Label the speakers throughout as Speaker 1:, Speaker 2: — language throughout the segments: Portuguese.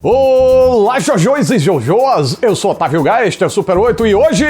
Speaker 1: Olá, Jojões e Jojoas! Eu sou Otávio Gaester, Super 8, e hoje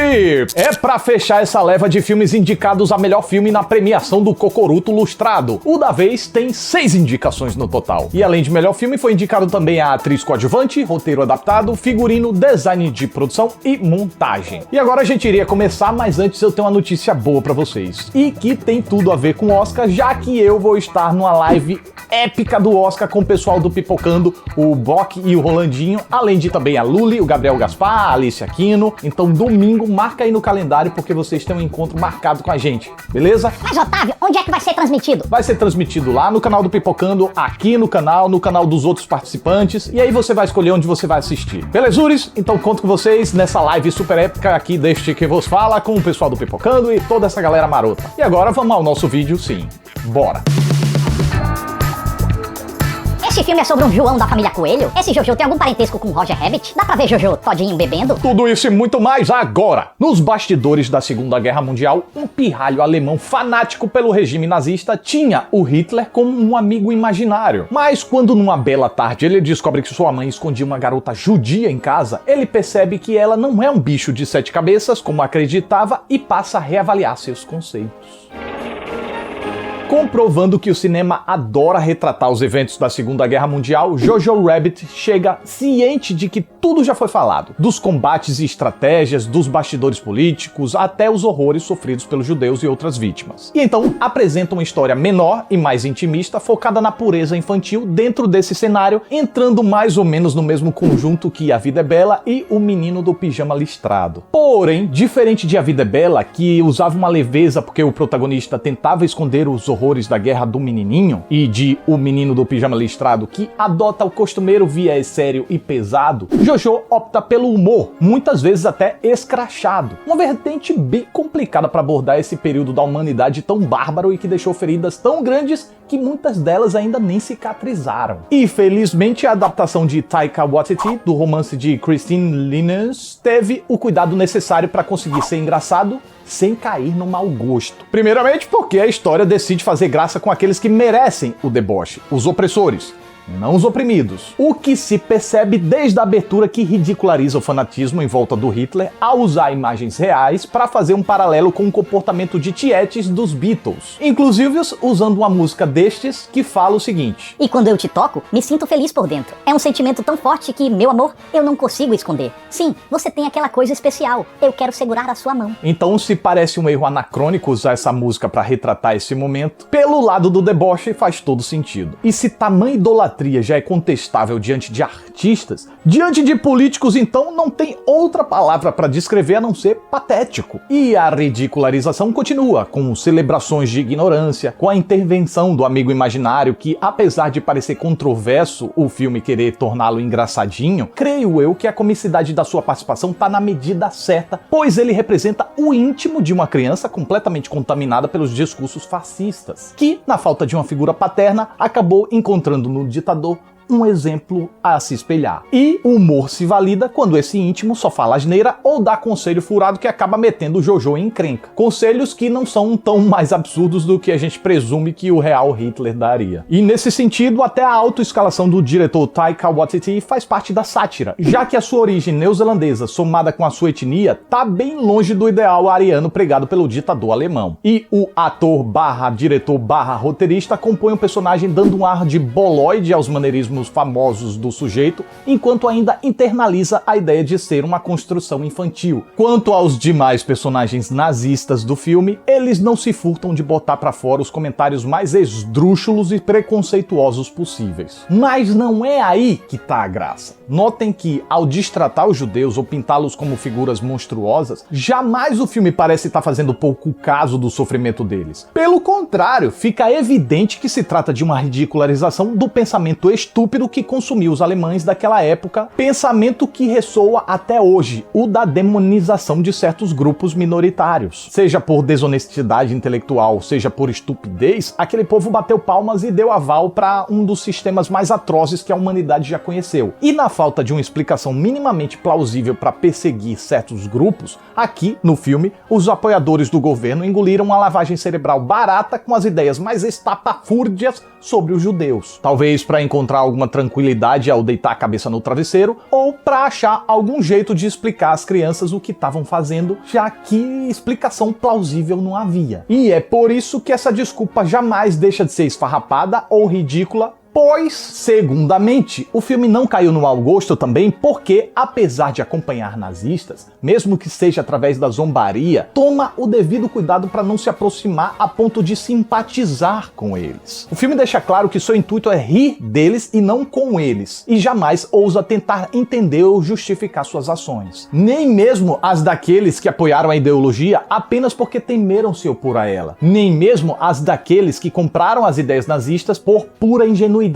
Speaker 1: é pra fechar essa leva de filmes indicados a melhor filme na premiação do Cocoruto Lustrado. O da vez tem 6 indicações no total. E além de melhor filme, foi indicado também a atriz coadjuvante, roteiro adaptado, figurino, design de produção e montagem. E agora a gente iria começar, mas antes eu tenho uma notícia boa pra vocês. E que tem tudo a ver com o Oscar, já que eu vou estar numa live épica do Oscar com o pessoal do Pipocando, o Bock e o Rolandinho, além de também a Luli, o Gabriel Gaspar, a Alice Aquino. Então domingo, marca aí no calendário porque vocês têm um encontro marcado com a gente, beleza?
Speaker 2: Mas Otávio, onde é que vai ser transmitido?
Speaker 1: Vai ser transmitido lá no canal do Pipocando, aqui no canal dos outros participantes, e aí você vai escolher onde você vai assistir. Belezures? Então conto com vocês nessa live super épica aqui deste que vos fala, com o pessoal do Pipocando e toda essa galera marota. E agora vamos ao nosso vídeo, sim. Bora!
Speaker 2: Esse filme é sobre um João da família Coelho? Esse Jojo tem algum parentesco com Roger Rabbit? Dá pra ver Jojo todinho bebendo?
Speaker 1: Tudo isso e muito mais agora! Nos bastidores da Segunda Guerra Mundial, um pirralho alemão fanático pelo regime nazista tinha o Hitler como um amigo imaginário. Mas quando numa bela tarde ele descobre que sua mãe escondia uma garota judia em casa, ele percebe que ela não é um bicho de 7 cabeças, como acreditava, e passa a reavaliar seus conceitos. Comprovando que o cinema adora retratar os eventos da Segunda Guerra Mundial, Jojo Rabbit chega ciente de que tudo já foi falado, dos combates e estratégias, dos bastidores políticos, até os horrores sofridos pelos judeus e outras vítimas. E então apresenta uma história menor e mais intimista, focada na pureza infantil dentro desse cenário, entrando mais ou menos no mesmo conjunto que A Vida é Bela e O Menino do Pijama Listrado. Porém, diferente de A Vida é Bela, que usava uma leveza porque o protagonista tentava esconder os horrores da guerra do menininho, e de O Menino do Pijama Listrado, que adota o costumeiro viés sério e pesado, Jojo opta pelo humor, muitas vezes até escrachado. Uma vertente bem complicada para abordar esse período da humanidade tão bárbaro e que deixou feridas tão grandes que muitas delas ainda nem cicatrizaram. E felizmente a adaptação de Taika Waititi do romance de Christine Linus teve o cuidado necessário para conseguir ser engraçado sem cair no mau gosto. Primeiramente porque a história decide fazer graça com aqueles que merecem o deboche, os opressores, não os oprimidos. O que se percebe desde a abertura, que ridiculariza o fanatismo em volta do Hitler ao usar imagens reais para fazer um paralelo com o comportamento de tietes dos Beatles. Inclusive usando uma música destes que fala o seguinte:
Speaker 2: E quando eu te toco, me sinto feliz por dentro. É um sentimento tão forte que, meu amor, eu não consigo esconder. Sim, você tem aquela coisa especial. Eu quero segurar a sua mão.
Speaker 1: Então, se parece um erro anacrônico usar essa música para retratar esse momento, pelo lado do deboche faz todo sentido. E se tamanha idolatria já é contestável diante de artistas, diante de políticos, então não tem outra palavra para descrever a não ser patético. E a ridicularização continua, com celebrações de ignorância, com a intervenção do amigo imaginário que, apesar de parecer controverso o filme querer torná-lo engraçadinho, creio eu que a comicidade da sua participação tá na medida certa, pois ele representa o íntimo de uma criança completamente contaminada pelos discursos fascistas, que, na falta de uma figura paterna, acabou encontrando no ditador um exemplo a se espelhar. E o humor se valida quando esse íntimo só fala asneira ou dá conselho furado que acaba metendo o Jojo em encrenca. Conselhos que não são tão mais absurdos do que a gente presume que o real Hitler daria. E nesse sentido, até a autoescalação do diretor Taika Waititi faz parte da sátira, já que a sua origem neozelandesa, somada com a sua etnia, tá bem longe do ideal ariano pregado pelo ditador alemão. E o ator / diretor / roteirista compõe o personagem dando um ar de bolóide aos maneirismos famosos do sujeito, enquanto ainda internaliza a ideia de ser uma construção infantil. Quanto aos demais personagens nazistas do filme, eles não se furtam de botar pra fora os comentários mais esdrúxulos e preconceituosos possíveis. Mas não é aí que tá a graça. Notem que, ao destratar os judeus ou pintá-los como figuras monstruosas, jamais o filme parece estar fazendo pouco caso do sofrimento deles. Pelo contrário, fica evidente que se trata de uma ridicularização do pensamento estúpido que consumiu os alemães daquela época, pensamento que ressoa até hoje, o da demonização de certos grupos minoritários. Seja por desonestidade intelectual, seja por estupidez, aquele povo bateu palmas e deu aval para um dos sistemas mais atrozes que a humanidade já conheceu. E na falta de uma explicação minimamente plausível para perseguir certos grupos, aqui, no filme, os apoiadores do governo engoliram uma lavagem cerebral barata com as ideias mais estapafúrdias sobre os judeus. Talvez para encontrar algum alguma tranquilidade ao deitar a cabeça no travesseiro, ou para achar algum jeito de explicar às crianças o que estavam fazendo, já que explicação plausível não havia. E é por isso que essa desculpa jamais deixa de ser esfarrapada ou ridícula, pois, segundamente, o filme não caiu no mau gosto também porque, apesar de acompanhar nazistas, mesmo que seja através da zombaria, toma o devido cuidado para não se aproximar a ponto de simpatizar com eles. O filme deixa claro que seu intuito é rir deles e não com eles, e jamais ousa tentar entender ou justificar suas ações. Nem mesmo as daqueles que apoiaram a ideologia apenas porque temeram se opor a ela. Nem mesmo as daqueles que compraram as ideias nazistas por pura ingenuidade.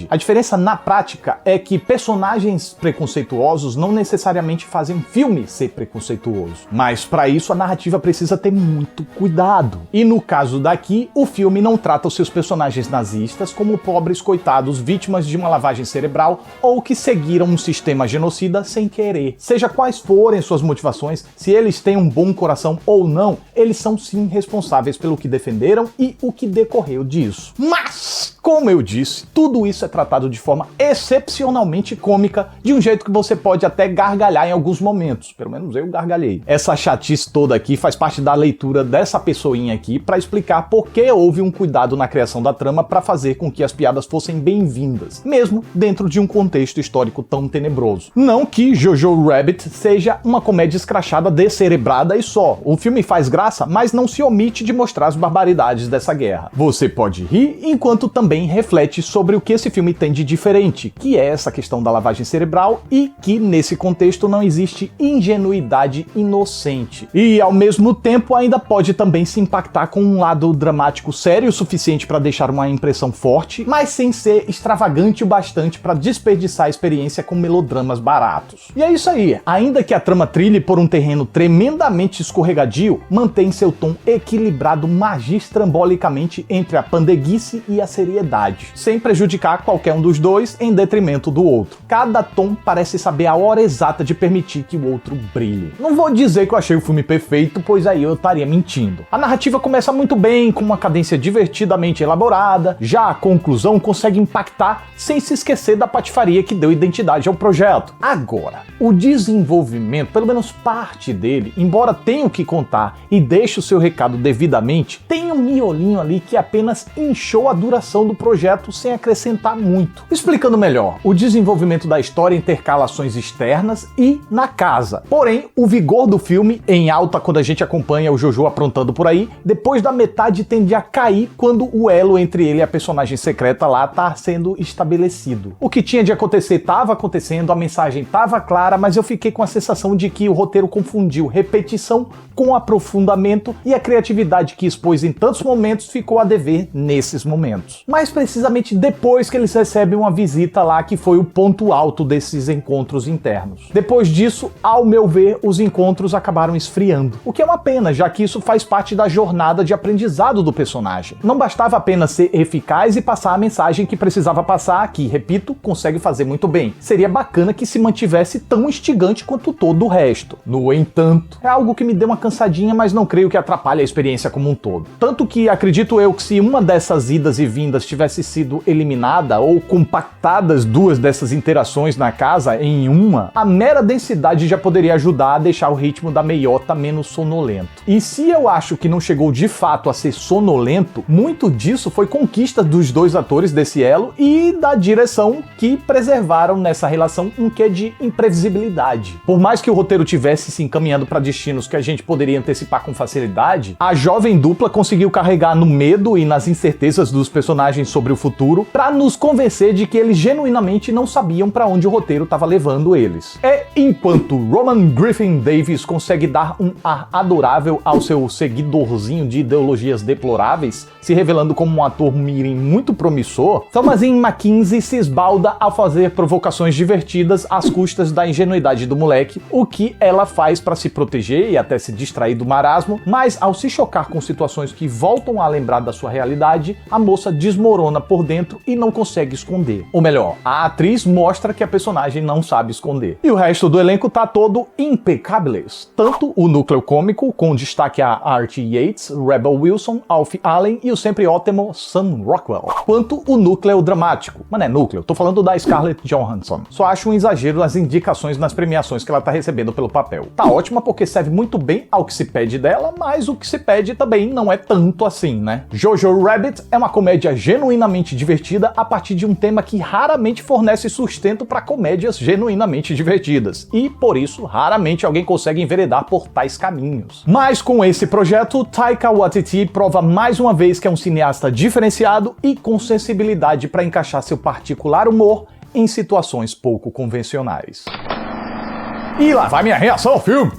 Speaker 1: A diferença na prática é que personagens preconceituosos não necessariamente fazem um filme ser preconceituoso, mas para isso a narrativa precisa ter muito cuidado. E no caso daqui, o filme não trata os seus personagens nazistas como pobres coitados vítimas de uma lavagem cerebral ou que seguiram um sistema genocida sem querer. Seja quais forem suas motivações, se eles têm um bom coração ou não, eles são sim responsáveis pelo que defenderam e o que decorreu disso. Mas, como eu disse, tudo isso é tratado de forma excepcionalmente cômica, de um jeito que você pode até gargalhar em alguns momentos. Pelo menos eu gargalhei. Essa chatice toda aqui faz parte da leitura dessa pessoinha aqui para explicar por que houve um cuidado na criação da trama para fazer com que as piadas fossem bem-vindas, mesmo dentro de um contexto histórico tão tenebroso. Não que Jojo Rabbit seja uma comédia escrachada, descerebrada e só. O filme faz graça, mas não se omite de mostrar as barbaridades dessa guerra. Você pode rir, enquanto também reflete sobre o que esse filme tem de diferente, que é essa questão da lavagem cerebral e que nesse contexto não existe ingenuidade inocente. E ao mesmo tempo ainda pode também se impactar com um lado dramático sério o suficiente para deixar uma impressão forte, mas sem ser extravagante o bastante para desperdiçar a experiência com melodramas baratos. E é isso aí, ainda que a trama trilhe por um terreno tremendamente escorregadio, mantém seu tom equilibrado magistrambolicamente entre a pandeguice e a seriedade, sem prejudicar qualquer um dos dois em detrimento do outro. Cada tom parece saber a hora exata de permitir que o outro brilhe. Não vou dizer que eu achei o filme perfeito, pois aí eu estaria mentindo. A narrativa começa muito bem, com uma cadência divertidamente elaborada, já a conclusão consegue impactar sem se esquecer da patifaria que deu identidade ao projeto. Agora, o desenvolvimento, pelo menos parte dele, embora tenha o que contar e deixe o seu recado devidamente, tem um miolinho ali que apenas inchou a duração do projeto sem acrescentar muito. Explicando melhor, o desenvolvimento da história intercala ações externas e na casa. Porém, o vigor do filme, em alta quando a gente acompanha o Jojo aprontando por aí, depois da metade tende a cair quando o elo entre ele e a personagem secreta lá tá sendo estabelecido. O que tinha de acontecer estava acontecendo, a mensagem estava clara, mas eu fiquei com a sensação de que o roteiro confundiu repetição com aprofundamento e a criatividade que expôs em tantos momentos ficou a dever nesses momentos. Mais precisamente depois que eles recebem uma visita lá que foi o ponto alto desses encontros internos. Depois disso, ao meu ver, os encontros acabaram esfriando. O que é uma pena, já que isso faz parte da jornada de aprendizado do personagem. Não bastava apenas ser eficaz e passar a mensagem que precisava passar, que, repito, consegue fazer muito bem. Seria bacana que se mantivesse tão instigante quanto todo o resto. No entanto, é algo que me deu uma cansadinha, mas não creio que atrapalhe a experiência como um todo. Tanto que acredito eu que se uma dessas idas e vindas tivesse sido eliminada ou compactadas duas dessas interações na casa em uma, a mera densidade já poderia ajudar a deixar o ritmo da meiota menos sonolento. E se eu acho que não chegou de fato a ser sonolento, muito disso foi conquista dos dois atores desse elo e da direção que preservaram nessa relação um quê de imprevisibilidade. Por mais que o roteiro tivesse se encaminhando para destinos que a gente poderia antecipar com facilidade, a jovem dupla conseguiu carregar no medo e nas incertezas dos personagens sobre o futuro para nos convencer de que eles genuinamente não sabiam para onde o roteiro estava levando eles. É enquanto Roman Griffin Davis consegue dar um ar adorável ao seu seguidorzinho de ideologias deploráveis, se revelando como um ator mirim muito promissor, Thomasin McKenzie se esbalda ao fazer provocações divertidas às custas da ingenuidade do moleque, o que ela faz para se proteger e até se distrair do marasmo, mas ao se chocar com situações que voltam a lembrar da sua realidade, a moça desmorona por dentro e não consegue esconder. Ou melhor, a atriz mostra que a personagem não sabe esconder. E o resto resto do elenco tá todo impecáveis. Tanto o núcleo cômico, com destaque a Archie Yates, Rebel Wilson, Alfie Allen e o sempre ótimo Sam Rockwell, quanto o núcleo dramático. Mas não é núcleo, tô falando da Scarlett Johansson. Só acho um exagero as indicações nas premiações que ela tá recebendo pelo papel. Tá ótima porque serve muito bem ao que se pede dela, mas o que se pede também não é tanto assim, né? Jojo Rabbit é uma comédia genuinamente divertida a partir de um tema que raramente fornece sustento para comédias genuinamente divertidas, e por isso raramente alguém consegue enveredar por tais caminhos. Mas com esse projeto, Taika Waititi prova mais uma vez que é um cineasta diferenciado e com sensibilidade para encaixar seu particular humor em situações pouco convencionais. E lá vai minha reação ao filme!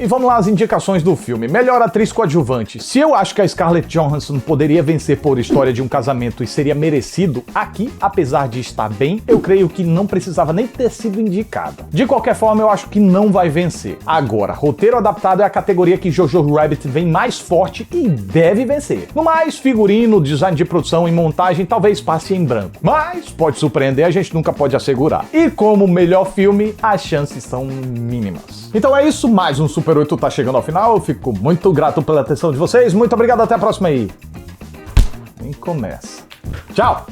Speaker 1: E vamos lá as indicações do filme. Melhor atriz coadjuvante. Se eu acho que a Scarlett Johansson poderia vencer por História de um Casamento e seria merecido, aqui, apesar de estar bem, eu creio que não precisava nem ter sido indicada. De qualquer forma, eu acho que não vai vencer. Agora, roteiro adaptado é a categoria que Jojo Rabbit vem mais forte e deve vencer. No mais, figurino, design de produção e montagem talvez passe em branco. Mas pode surpreender, a gente nunca pode assegurar. E como melhor filme, as chances são mínimas. Então é isso, mais um Super 8 tá chegando ao final, eu fico muito grato pela atenção de vocês, muito obrigado, até a próxima aí. Nem começa. Tchau!